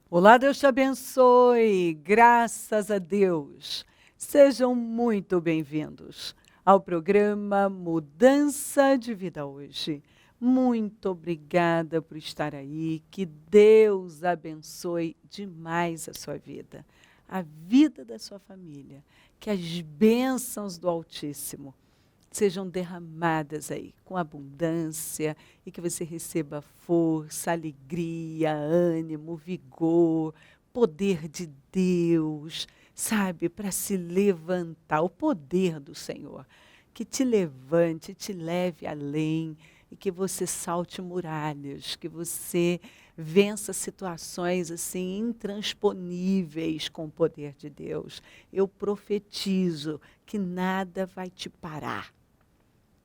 Olá, Deus te abençoe. Graças a Deus. Sejam muito bem-vindos ao programa Mudança de Vida Hoje. Muito obrigada por estar aí. Que Deus abençoe demais a sua vida, a vida da sua família. Que as bênçãos do Altíssimo sejam derramadas aí com abundância e que você receba força, alegria, ânimo, vigor, poder de Deus, sabe, para se levantar, o poder do Senhor, que te levante, te leve além e que você salte muralhas, que você vença situações assim intransponíveis com o poder de Deus. Eu profetizo que nada vai te parar.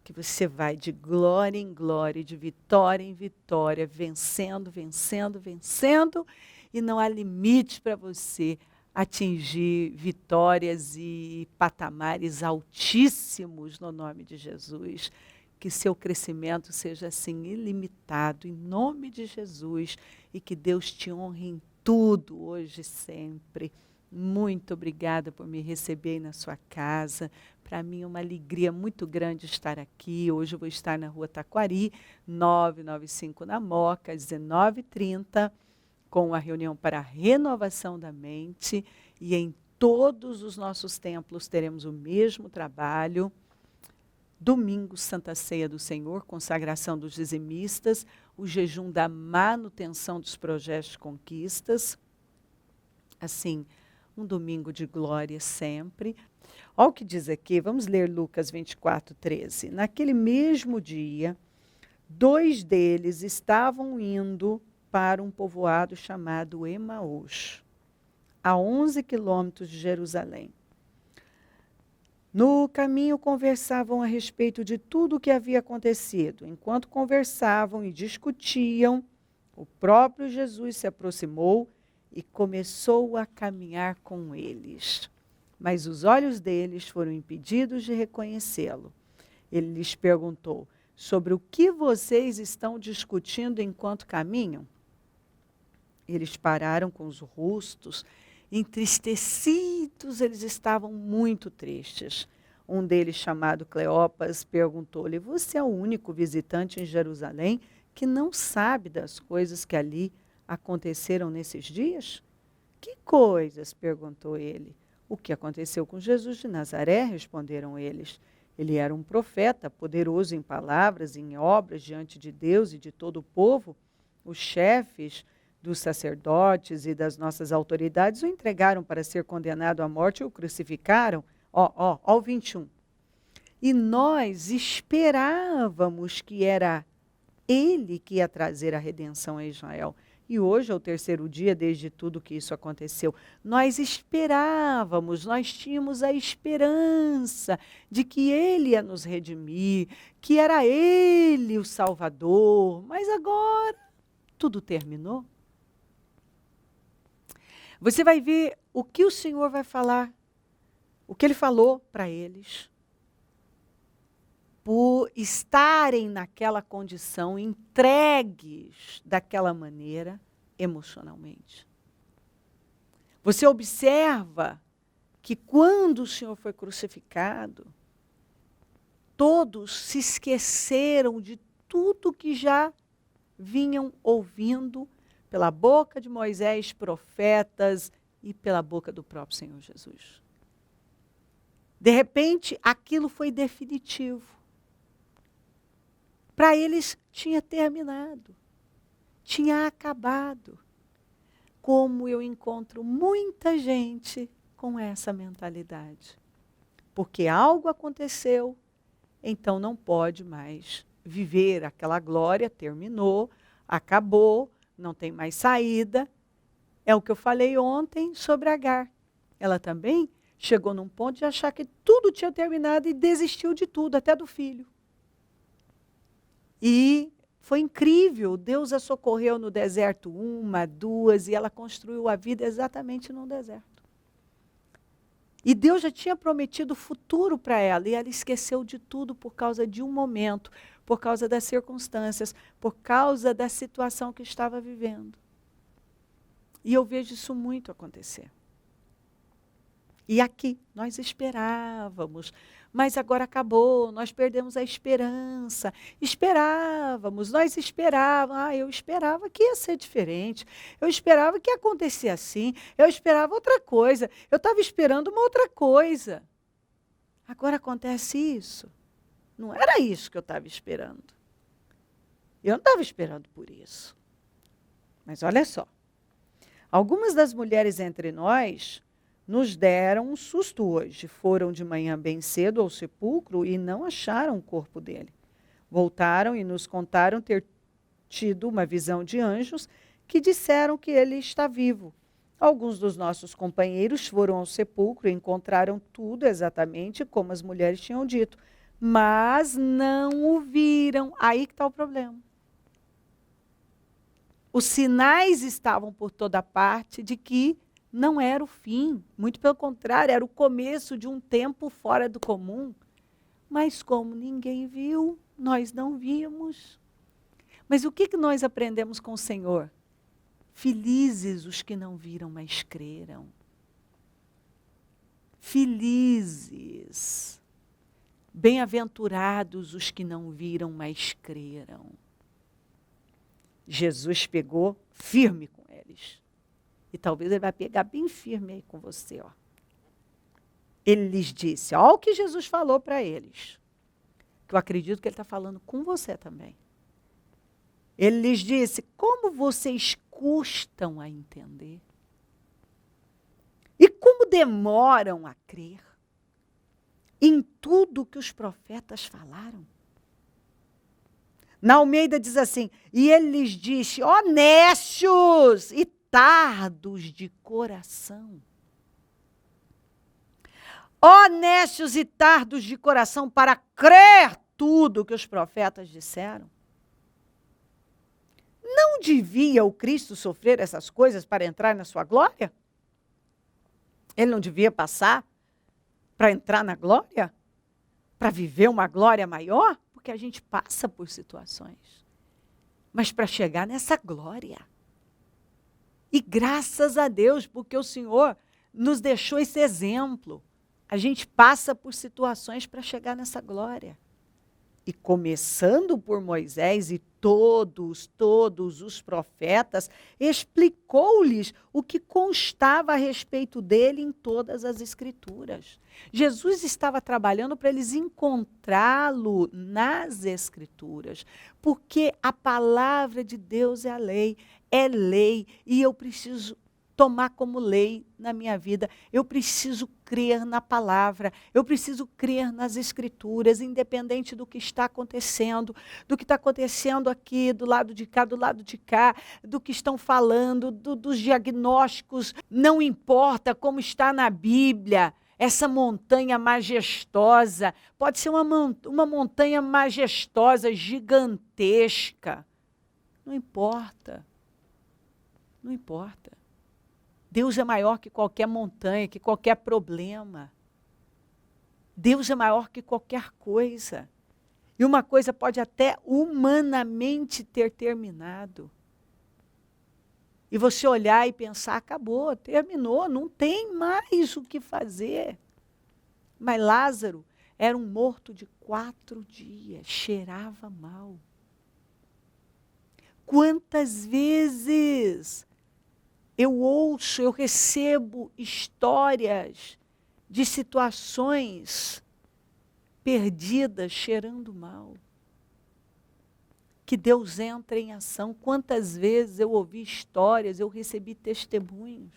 Que você vai de glória em glória, de vitória em vitória, vencendo, vencendo, vencendo, e não há limite para você atingir vitórias e patamares altíssimos no nome de Jesus. Que seu crescimento seja assim ilimitado, em nome de Jesus, e que Deus te honre em tudo, hoje e sempre. Muito obrigada por me receber aí na sua casa. Para mim é uma alegria muito grande estar aqui. Hoje eu vou estar na Rua Taquari, 995 na Moca, às 19h30, com a reunião para a renovação da mente. E em todos os nossos templos teremos o mesmo trabalho. Domingo, Santa Ceia do Senhor, consagração dos dizimistas, o jejum da manutenção dos projetos de conquistas. Assim, um domingo de glória sempre. Olha o que diz aqui, vamos ler Lucas 24:13. Naquele mesmo dia, 2 deles estavam indo para um povoado chamado Emaús, a 11 quilômetros de Jerusalém. No caminho conversavam a respeito de tudo o que havia acontecido. Enquanto conversavam e discutiam, o próprio Jesus se aproximou e começou a caminhar com eles. Mas os olhos deles foram impedidos de reconhecê-lo. Ele lhes perguntou: sobre o que vocês estão discutindo enquanto caminham? Eles pararam com os rostos entristecidos, eles estavam muito tristes. Um deles, chamado Cleopas, perguntou-lhe: você é o único visitante em Jerusalém que não sabe das coisas que ali aconteceram nesses dias? Que coisas? Perguntou ele. O que aconteceu com Jesus de Nazaré? Responderam eles. Ele era um profeta, poderoso em palavras e em obras diante de Deus e de todo o povo. Os chefes dos sacerdotes e das nossas autoridades o entregaram para ser condenado à morte e o crucificaram. Ó o 21. E nós esperávamos que era ele que ia trazer a redenção a Israel. E hoje é o 3º dia desde tudo que isso aconteceu. Nós esperávamos, nós tínhamos a esperança de que ele ia nos redimir, que era ele o Salvador. Mas agora tudo terminou. Você vai ver o que o Senhor vai falar, o que ele falou para eles. Por estarem naquela condição, entregues daquela maneira, emocionalmente. Você observa que quando o Senhor foi crucificado, todos se esqueceram de tudo que já vinham ouvindo pela boca de Moisés, profetas e pela boca do próprio Senhor Jesus. De repente, aquilo foi definitivo. Para eles tinha terminado, tinha acabado. Como eu encontro muita gente com essa mentalidade. Porque algo aconteceu, então não pode mais viver aquela glória, terminou, acabou, não tem mais saída. É o que eu falei ontem sobre Agar. Ela também chegou num ponto de achar que tudo tinha terminado e desistiu de tudo, até do filho. E foi incrível, Deus a socorreu no deserto 1, 2, e ela construiu a vida exatamente no deserto. E Deus já tinha prometido o futuro para ela, e ela esqueceu de tudo por causa de um momento, por causa das circunstâncias, por causa da situação que estava vivendo. E eu vejo isso muito acontecer. E aqui, nós esperávamos, mas agora acabou, nós perdemos a esperança. Nós esperávamos, eu esperava que ia ser diferente, eu esperava que ia acontecer assim, eu esperava outra coisa, eu estava esperando uma outra coisa. Agora acontece isso. Não era isso que eu estava esperando. Eu não estava esperando por isso. Mas olha só, algumas das mulheres entre nós nos deram um susto hoje. Foram de manhã bem cedo ao sepulcro e não acharam o corpo dele. Voltaram e nos contaram ter tido uma visão de anjos que disseram que ele está vivo. Alguns dos nossos companheiros foram ao sepulcro e encontraram tudo exatamente como as mulheres tinham dito, mas não o viram. Aí que está o problema. Os sinais estavam por toda parte de que não era o fim, muito pelo contrário, era o começo de um tempo fora do comum. Mas como ninguém viu, nós não vimos. Mas o que nós aprendemos com o Senhor? Felizes os que não viram, mas creram. Felizes, bem-aventurados os que não viram, mas creram. Jesus pegou firme com eles. E talvez ele vai pegar bem firme aí com você. Ó. Ele lhes disse, olha o que Jesus falou para eles. Que eu acredito que ele está falando com você também. Ele lhes disse, como vocês custam a entender? E como demoram a crer em tudo que os profetas falaram? Na Almeida diz assim, e ele lhes disse, honestos e tardos de coração. Honestos e tardos de coração para crer tudo que os profetas disseram. Não devia o Cristo sofrer essas coisas para entrar na sua glória? Ele não devia passar para entrar na glória? Para viver uma glória maior? Porque a gente passa por situações. Mas para chegar nessa glória. E graças a Deus, porque o Senhor nos deixou esse exemplo. A gente passa por situações para chegar nessa glória. E começando por Moisés e todos os profetas, explicou-lhes o que constava a respeito dele em todas as Escrituras. Jesus estava trabalhando para eles encontrá-lo nas Escrituras, porque a palavra de Deus é lei, e eu preciso tomar como lei na minha vida. Eu preciso crer na palavra, eu preciso crer nas Escrituras, independente do que está acontecendo, do que está acontecendo aqui, do lado de cá, do que estão falando, dos diagnósticos, não importa como está na Bíblia, essa montanha majestosa, pode ser uma montanha majestosa, gigantesca, não importa, não importa. Deus é maior que qualquer montanha, que qualquer problema. Deus é maior que qualquer coisa. E uma coisa pode até humanamente ter terminado. E você olhar e pensar, acabou, terminou, não tem mais o que fazer. Mas Lázaro era um morto de 4 dias, cheirava mal. Quantas vezes eu recebo histórias de situações perdidas, cheirando mal. Que Deus entra em ação. Quantas vezes eu ouvi histórias, eu recebi testemunhos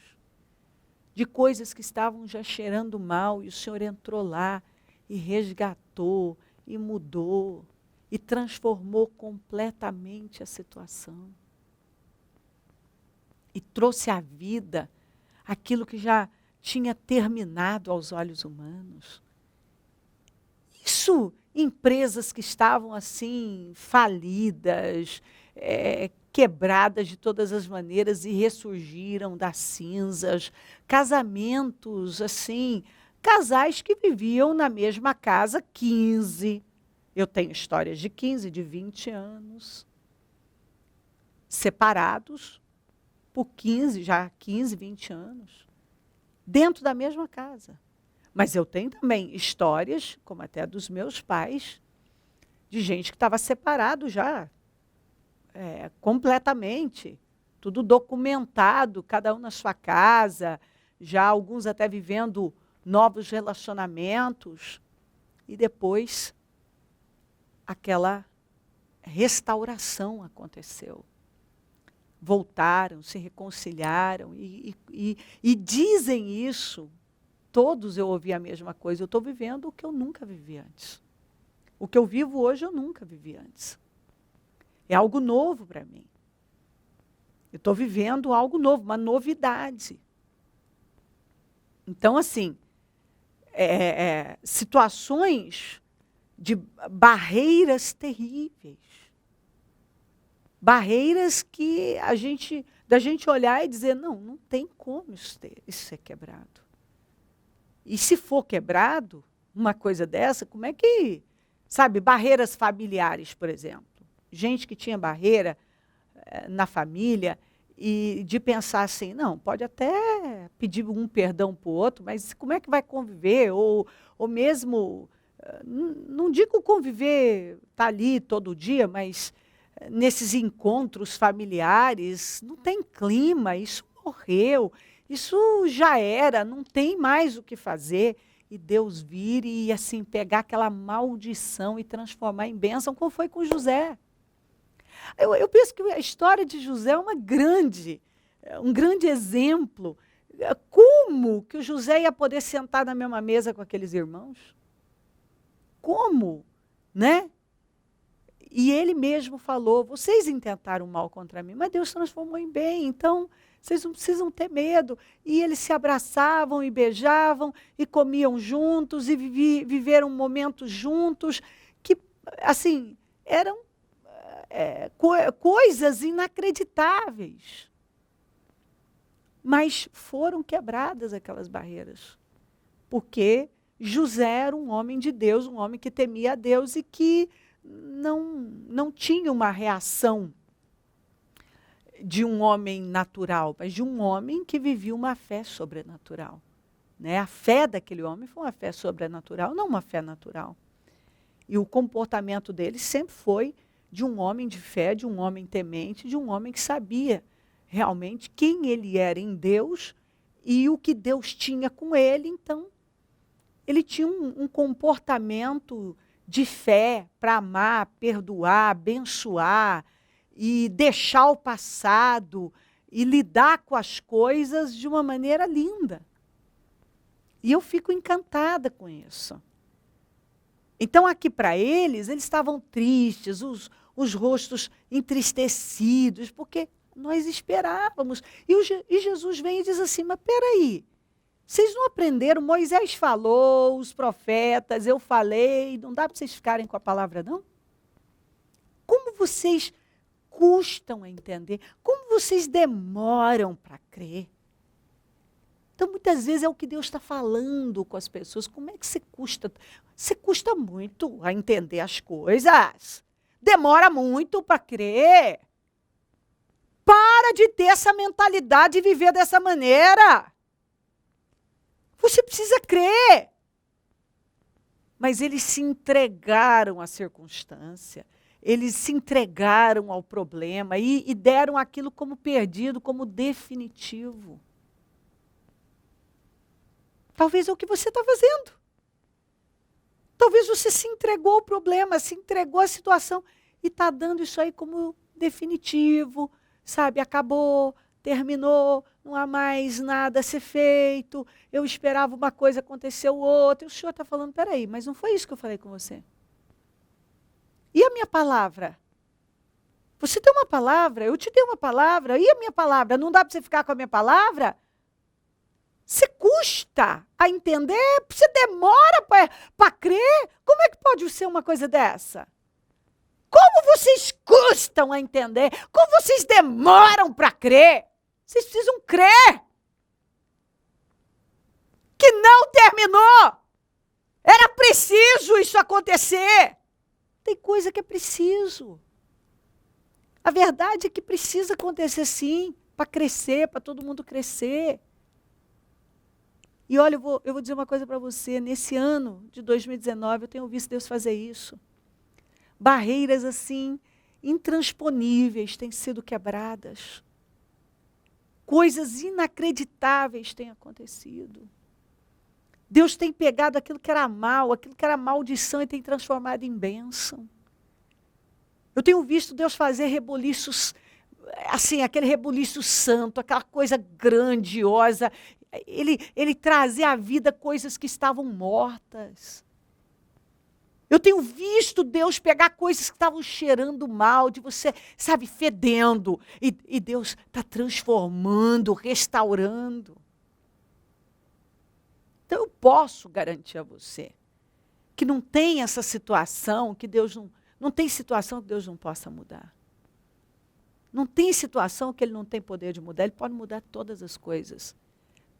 de coisas que estavam já cheirando mal, e o Senhor entrou lá e resgatou, e mudou, e transformou completamente a situação. E trouxe à vida aquilo que já tinha terminado aos olhos humanos. Isso, empresas que estavam assim, falidas, quebradas de todas as maneiras e ressurgiram das cinzas. Casamentos, assim, casais que viviam na mesma casa 15. Eu tenho histórias de 15, de 20 anos. Separados por 15, 20 anos, dentro da mesma casa. Mas eu tenho também histórias, como até dos meus pais, de gente que estava separado já, completamente, tudo documentado, cada um na sua casa, já alguns até vivendo novos relacionamentos, e depois aquela restauração aconteceu. Voltaram, se reconciliaram e dizem isso. Todos eu ouvi a mesma coisa. Eu estou vivendo o que eu nunca vivi antes. O que eu vivo hoje eu nunca vivi antes. É algo novo para mim. Eu estou vivendo algo novo, uma novidade. Então, assim, situações de barreiras terríveis. Barreiras que da gente olhar e dizer, não tem como isso ser quebrado. E se for quebrado, uma coisa dessa, como é que, sabe, barreiras familiares, por exemplo. Gente que tinha barreira na família e de pensar assim, não, pode até pedir um perdão para o outro, mas como é que vai conviver? Ou mesmo, não digo conviver, tá ali todo dia, mas nesses encontros familiares, não tem clima, isso morreu, isso já era, não tem mais o que fazer. E Deus vir e assim pegar aquela maldição e transformar em bênção, como foi com José. Eu penso que a história de José é um grande exemplo. Como que o José ia poder sentar na mesma mesa com aqueles irmãos? Como? Né? E ele mesmo falou, vocês intentaram mal contra mim, mas Deus transformou em bem, então vocês não precisam ter medo. E eles se abraçavam e beijavam e comiam juntos e viveram momentos juntos que, assim, eram coisas inacreditáveis. Mas foram quebradas aquelas barreiras, porque José era um homem de Deus, um homem que temia a Deus e que não tinha uma reação de um homem natural, mas de um homem que vivia uma fé sobrenatural. Né? A fé daquele homem foi uma fé sobrenatural, não uma fé natural. E o comportamento dele sempre foi de um homem de fé, de um homem temente, de um homem que sabia realmente quem ele era em Deus e o que Deus tinha com ele. Então, ele tinha um comportamento de fé para amar, perdoar, abençoar e deixar o passado e lidar com as coisas de uma maneira linda. E eu fico encantada com isso. Então, aqui para eles estavam tristes, os rostos entristecidos, porque nós esperávamos. E Jesus vem e diz assim, mas peraí, vocês não aprenderam? Moisés falou, os profetas, eu falei, não dá para vocês ficarem com a palavra, não? Como vocês custam a entender? Como vocês demoram para crer? Então, muitas vezes é o que Deus está falando com as pessoas. Como é que você custa? Você custa muito a entender as coisas. Demora muito para crer. Para de ter essa mentalidade e viver dessa maneira. Você precisa crer. Mas eles se entregaram à circunstância. Eles se entregaram ao problema e deram aquilo como perdido, como definitivo. Talvez é o que você está fazendo. Talvez você se entregou ao problema, se entregou à situação e está dando isso aí como definitivo, sabe? Acabou, terminou, não há mais nada a ser feito. Eu esperava uma coisa, aconteceu outra. E o Senhor está falando, peraí, mas não foi isso que eu falei com você. E a minha palavra? Você tem uma palavra, eu te dei uma palavra. E a minha palavra? Não dá para você ficar com a minha palavra? Você custa a entender? Você demora para crer? Como é que pode ser uma coisa dessa? Como vocês custam a entender? Como vocês demoram para crer? Vocês precisam crer. Que não terminou. Era preciso isso acontecer. Tem coisa que é preciso. A verdade é que precisa acontecer sim. para crescer, para todo mundo crescer. E olha, eu vou dizer uma coisa para você, nesse ano de 2019, eu tenho visto Deus fazer isso. Barreiras assim, intransponíveis têm sido quebradas. Coisas inacreditáveis têm acontecido. Deus tem pegado aquilo que era mal, aquilo que era maldição e tem transformado em bênção. Eu tenho visto Deus fazer reboliços, assim, aquele reboliço santo, aquela coisa grandiosa. Ele trazer à vida coisas que estavam mortas. Eu tenho visto Deus pegar coisas que estavam cheirando mal, de você, sabe, fedendo. E Deus está transformando, restaurando. Então eu posso garantir a você que não tem essa situação que Deus não tem situação que Deus não possa mudar. Não tem situação que Ele não tem poder de mudar. Ele pode mudar todas as coisas.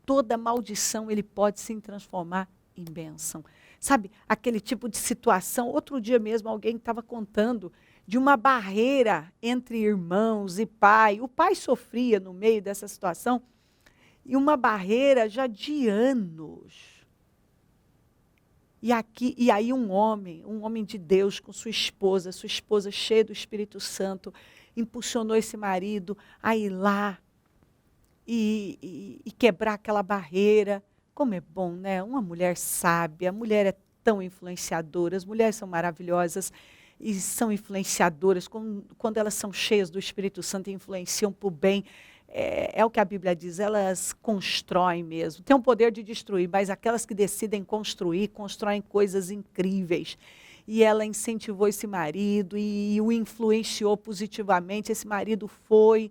Toda maldição Ele pode sim transformar em bênção. Sabe, aquele tipo de situação. Outro dia mesmo alguém estava contando de uma barreira entre irmãos e pai. O pai sofria no meio dessa situação. E uma barreira já de anos. E aí um homem de Deus com sua esposa cheia do Espírito Santo, impulsionou esse marido a ir lá e quebrar aquela barreira. Como é bom, né? Uma mulher sábia, a mulher é tão influenciadora, as mulheres são maravilhosas e são influenciadoras, quando elas são cheias do Espírito Santo e influenciam para o bem. É o que a Bíblia diz, elas constroem mesmo. Tem o poder de destruir, mas aquelas que decidem construir, constroem coisas incríveis. E ela incentivou esse marido e o influenciou positivamente. Esse marido foi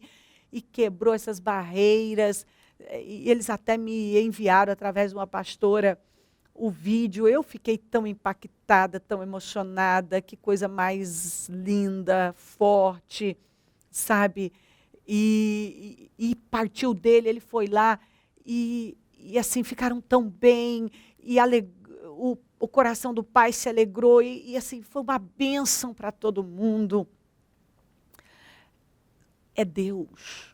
e quebrou essas barreiras. E eles até me enviaram, através de uma pastora, o vídeo. Eu fiquei tão impactada, tão emocionada. Que coisa mais linda, forte, sabe? E partiu dele, ele foi lá e assim ficaram tão bem, e o coração do pai se alegrou, e assim foi uma bênção para todo mundo. É Deus.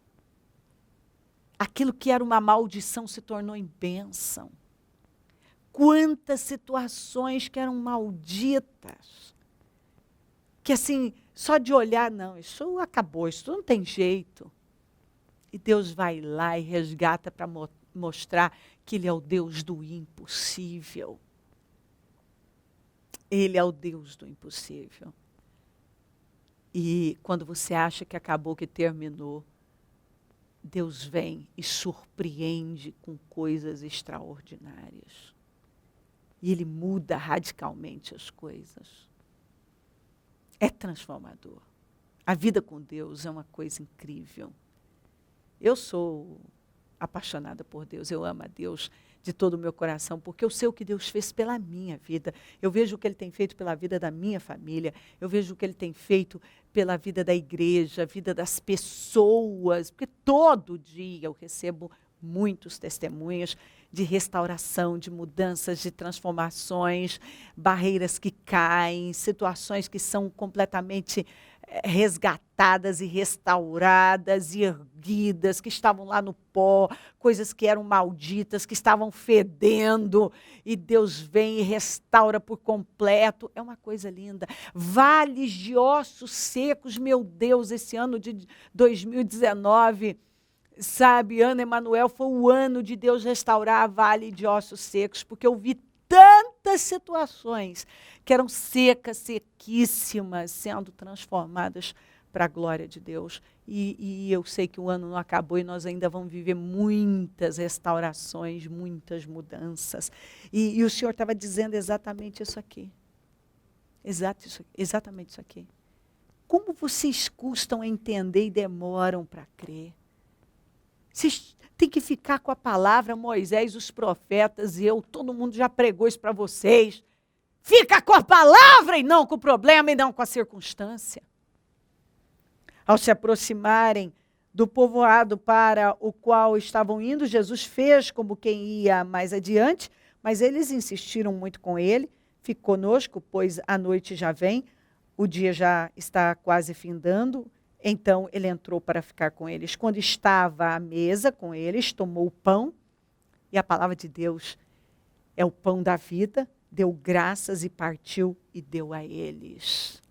Aquilo que era uma maldição se tornou em bênção. Quantas situações que eram malditas, que assim, só de olhar, não, isso acabou, isso não tem jeito. E Deus vai lá e resgata para mostrar que Ele é o Deus do impossível. Ele é o Deus do impossível. E quando você acha que acabou, que terminou, Deus vem e surpreende com coisas extraordinárias. E Ele muda radicalmente as coisas. É transformador. A vida com Deus é uma coisa incrível. Eu sou apaixonada por Deus, eu amo a Deus de todo o meu coração, porque eu sei o que Deus fez pela minha vida. Eu vejo o que Ele tem feito pela vida da minha família, eu vejo o que Ele tem feito pela vida da igreja, a vida das pessoas, porque todo dia eu recebo muitos testemunhos de restauração, de mudanças, de transformações, barreiras que caem, situações que são completamente resgatadas e restauradas e erguidas, que estavam lá no pó, coisas que eram malditas, que estavam fedendo, e Deus vem e restaura por completo. É uma coisa linda. Vales de ossos secos, meu Deus, esse ano de 2019, sabe, Ana Emanuel, foi o ano de Deus restaurar a vale de ossos secos, porque eu vi tantas situações que eram secas, sequíssimas, sendo transformadas para a glória de Deus. E eu sei que o ano não acabou e nós ainda vamos viver muitas restaurações, muitas mudanças. E o Senhor estava dizendo exatamente isso aqui. Exatamente isso aqui. Como vocês custam a entender e demoram para crer? Vocês têm que ficar com a palavra, Moisés, os profetas e eu, todo mundo já pregou isso para vocês. Fica com a palavra e não com o problema e não com a circunstância. Ao se aproximarem do povoado para o qual estavam indo, Jesus fez como quem ia mais adiante, mas eles insistiram muito com ele. Fique conosco, pois a noite já vem, o dia já está quase findando. Então ele entrou para ficar com eles. Quando estava à mesa com eles, tomou o pão, e a palavra de Deus é o pão da vida, deu graças e partiu e deu a eles.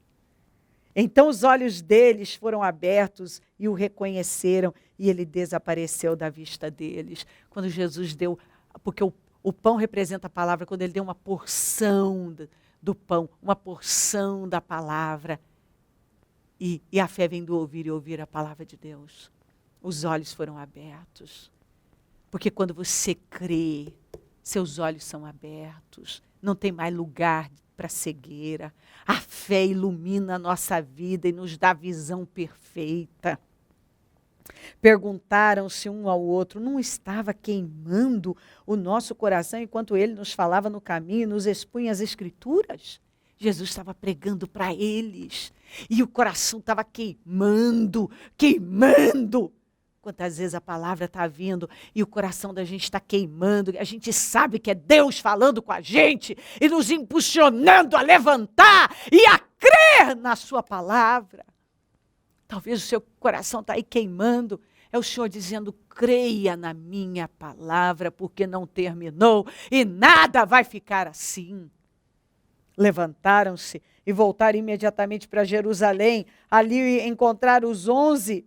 Então os olhos deles foram abertos e o reconheceram, e ele desapareceu da vista deles. Quando Jesus deu, porque o pão representa a palavra, quando ele deu uma porção do pão, uma porção da palavra, e a fé vem do ouvir e ouvir a palavra de Deus. Os olhos foram abertos. Porque quando você crê, seus olhos são abertos. Não tem mais lugar para cegueira. A fé ilumina a nossa vida e nos dá visão perfeita. Perguntaram-se um ao outro, não estava queimando o nosso coração enquanto ele nos falava no caminho e nos expunha as Escrituras? Jesus estava pregando para eles e o coração estava queimando, queimando. Quantas vezes a palavra está vindo e o coração da gente está queimando, a gente sabe que é Deus falando com a gente e nos impulsionando a levantar e a crer na sua palavra. Talvez o seu coração está aí queimando, é o Senhor dizendo, creia na minha palavra, porque não terminou e nada vai ficar assim. Levantaram-se e voltaram imediatamente para Jerusalém. Ali encontraram os 11,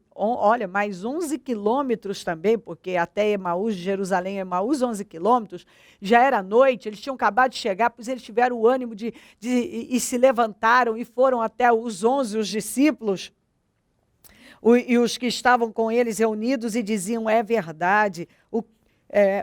mais 11 quilômetros também, porque até Emaús, de Jerusalém a Emaús, 11 quilômetros. Já era noite, eles tinham acabado de chegar, pois eles tiveram o ânimo e se levantaram e foram até os 11, os discípulos. E os que estavam com eles reunidos e diziam, é verdade,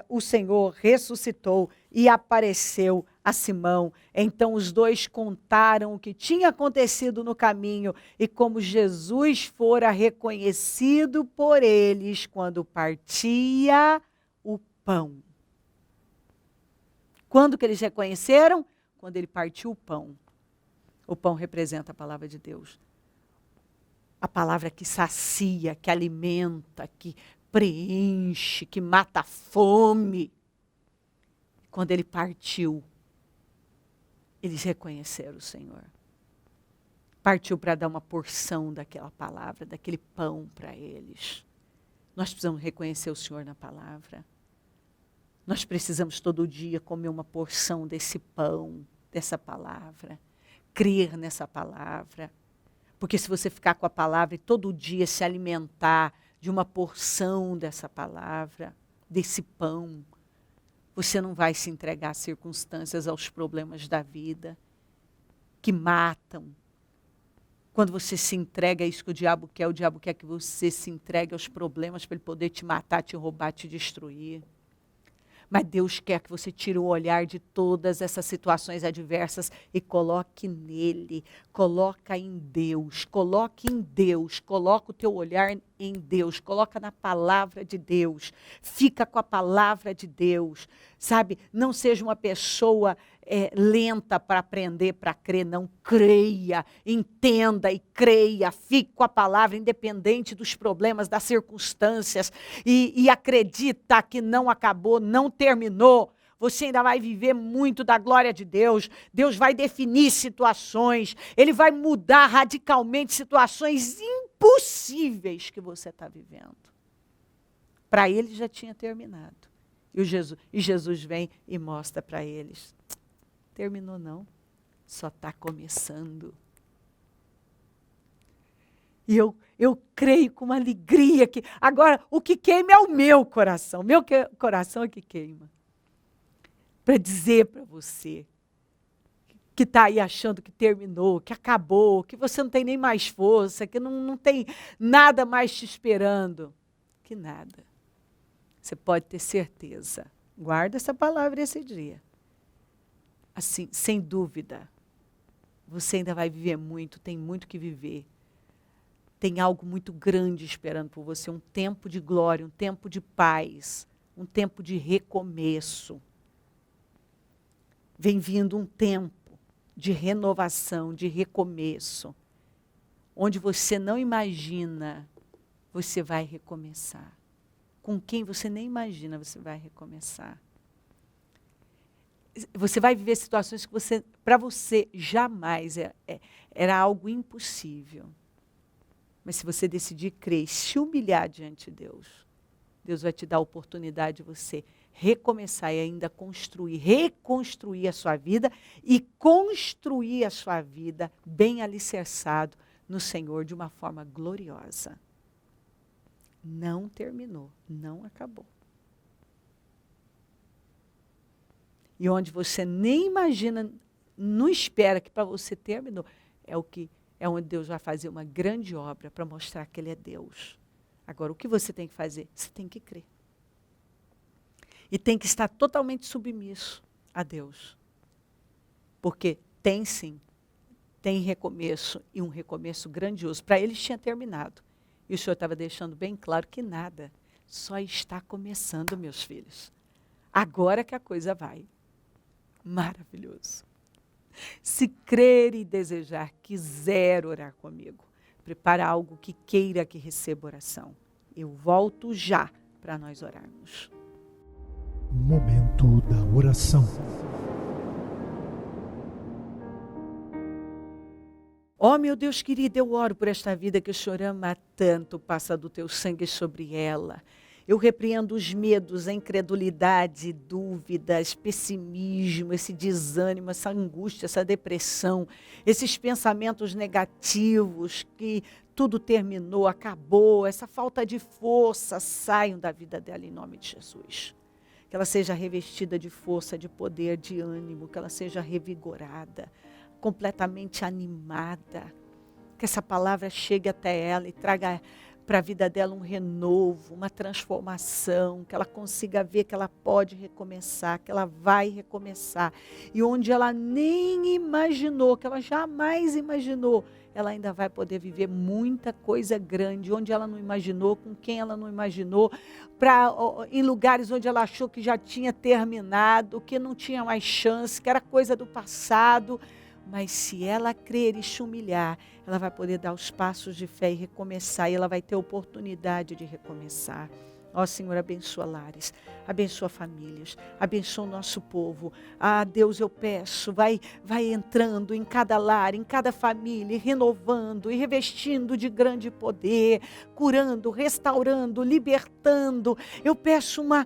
o Senhor ressuscitou e apareceu a Simão. Então os dois contaram o que tinha acontecido no caminho e como Jesus fora reconhecido por eles quando partia o pão. Quando que eles reconheceram? Quando ele partiu o pão. O pão representa a palavra de Deus. A palavra que sacia, que alimenta, que preenche, que mata a fome. Quando ele partiu, eles reconheceram o Senhor. Partiu para dar uma porção daquela palavra, daquele pão para eles. Nós precisamos reconhecer o Senhor na palavra. Nós precisamos todo dia comer uma porção desse pão, dessa palavra. Crer nessa palavra. Porque se você ficar com a palavra e todo dia se alimentar de uma porção dessa palavra, desse pão, você não vai se entregar às circunstâncias, aos problemas da vida, que matam. Quando você se entrega a isso que o diabo quer que você se entregue aos problemas para ele poder te matar, te roubar, te destruir. Mas Deus quer que você tire o olhar de todas essas situações adversas e coloque nele, coloca em Deus, coloque o teu olhar em Deus, coloca na palavra de Deus, fica com a palavra de Deus, sabe? Não seja uma pessoa lenta para aprender, para crer, não, creia, entenda e creia, fique com a palavra independente dos problemas, das circunstâncias e acredita que não acabou, não terminou. Você ainda vai viver muito da glória de Deus. Deus vai definir situações. Ele vai mudar radicalmente situações impossíveis que você está vivendo. Para ele já tinha terminado. E Jesus vem e mostra para eles. Terminou não. Só está começando. E eu creio com uma alegria que agora o que queima é o meu coração. Meu coração é que queima. Para dizer para você que está aí achando que terminou, que acabou, que você não tem nem mais força, que não tem nada mais te esperando. Que nada. Você pode ter certeza. Guarda essa palavra esse dia. Assim, sem dúvida, você ainda vai viver muito, tem muito que viver. Tem algo muito grande esperando por você, um tempo de glória, um tempo de paz, um tempo de recomeço. Vem vindo um tempo de renovação, de recomeço, onde você não imagina, você vai recomeçar. Com quem você nem imagina, você vai recomeçar. Você vai viver situações que para você jamais era algo impossível. Mas se você decidir crer e se humilhar diante de Deus, Deus vai te dar a oportunidade de você recomeçar e ainda construir, reconstruir a sua vida e construir a sua vida bem alicerçado no Senhor de uma forma gloriosa. Não terminou, não acabou. E onde você nem imagina, não espera que para você terminou, é onde Deus vai fazer uma grande obra para mostrar que Ele é Deus. Agora, o que você tem que fazer? Você tem que crer. E tem que estar totalmente submisso a Deus. Porque tem sim, tem recomeço, e um recomeço grandioso. Para eles tinha terminado. E o Senhor estava deixando bem claro que nada, só está começando, meus filhos. Agora que a coisa vai. Maravilhoso. Se crer e desejar, quiser orar comigo, prepara algo que queira que receba oração. Eu volto já para nós orarmos. Momento da oração. Ó meu Deus querido, eu oro por esta vida que o Senhor ama tanto, passa do teu sangue sobre ela. Eu repreendo os medos, a incredulidade, dúvidas, pessimismo, esse desânimo, essa angústia, essa depressão, esses pensamentos negativos que tudo terminou, acabou, essa falta de força, saiam da vida dela em nome de Jesus. Que ela seja revestida de força, de poder, de ânimo, que ela seja revigorada, completamente animada. Que essa palavra chegue até ela e traga para a vida dela um renovo, uma transformação, que ela consiga ver que ela pode recomeçar, que ela vai recomeçar. E onde ela nem imaginou, que ela jamais imaginou, ela ainda vai poder viver muita coisa grande, onde ela não imaginou, com quem ela não imaginou, em lugares onde ela achou que já tinha terminado, que não tinha mais chance, que era coisa do passado. Mas se ela crer e se humilhar, ela vai poder dar os passos de fé e recomeçar, e ela vai ter oportunidade de recomeçar. Ó Senhor, abençoa lares, abençoa famílias, abençoa o nosso povo. Ah, Deus, eu peço, vai entrando em cada lar, em cada família, renovando e revestindo de grande poder, curando, restaurando, libertando. Eu peço uma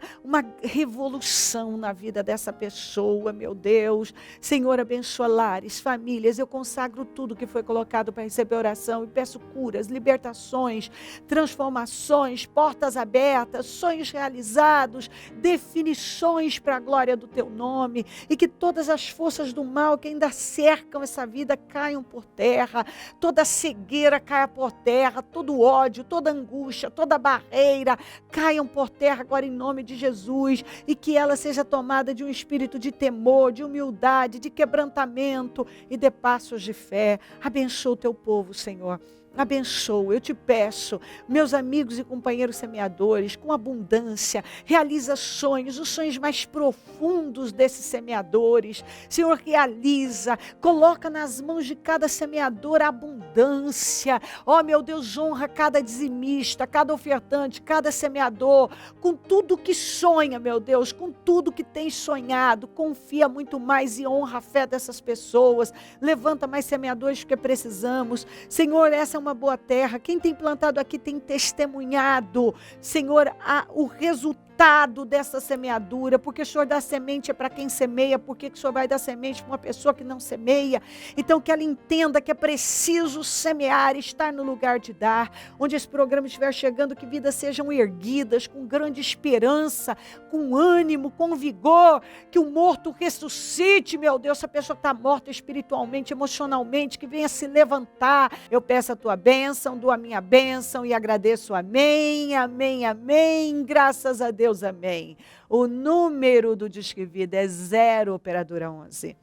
revolução na vida dessa pessoa, meu Deus. Senhor, abençoa lares, famílias. Eu consagro tudo que foi colocado para receber oração e peço curas, libertações, transformações, portas abertas, sonhos realizados, definições para a glória do teu nome, e que todas as forças do mal que ainda cercam essa vida caiam por terra, toda cegueira caia por terra, todo ódio, toda angústia, toda barreira caiam por terra agora em nome de Jesus, e que ela seja tomada de um espírito de temor, de humildade, de quebrantamento e de passos de fé. Abençoa o teu povo, Senhor. Abençoa, eu te peço, meus amigos e companheiros semeadores, com abundância, realiza sonhos, os sonhos mais profundos desses semeadores. Senhor, realiza, coloca nas mãos de cada semeador a abundância. Ó, meu Deus, honra cada dizimista, cada ofertante, cada semeador, com tudo que sonha, meu Deus, com tudo que tem sonhado. Confia muito mais e honra a fé dessas pessoas. Levanta mais semeadores porque precisamos. Senhor, essa é uma boa terra. Quem tem plantado aqui tem testemunhado, Senhor, o resultado dessa semeadura, porque o Senhor dá semente é para quem semeia, porque o Senhor vai dar semente para uma pessoa que não semeia. Então que ela entenda que é preciso semear, estar no lugar de dar, onde esse programa estiver chegando, que vidas sejam erguidas com grande esperança, com ânimo, com vigor, que o morto ressuscite, meu Deus, se a pessoa está morta espiritualmente, emocionalmente, que venha se levantar. Eu peço a tua bênção, dou a minha bênção e agradeço. Amém, amém, amém, graças a Deus, amém. O número do Disque Vida é 0 operadora 11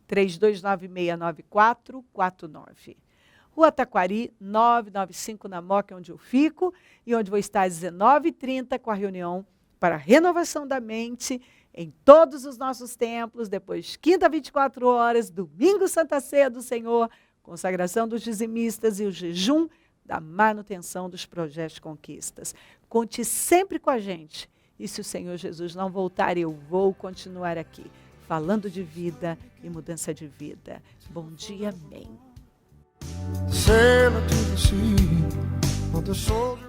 32969449. Rua Taquari, 995, na Moca, onde eu fico, e onde vou estar às 19h30 com a reunião para a renovação da mente em todos os nossos templos, depois quinta, 24 horas, domingo, Santa Ceia do Senhor, consagração dos dizimistas e o jejum da manutenção dos projetos conquistas. Conte sempre com a gente. E se o Senhor Jesus não voltar, eu vou continuar aqui, falando de vida e mudança de vida. Bom dia, amém. Sail to the sea. on the shoulder.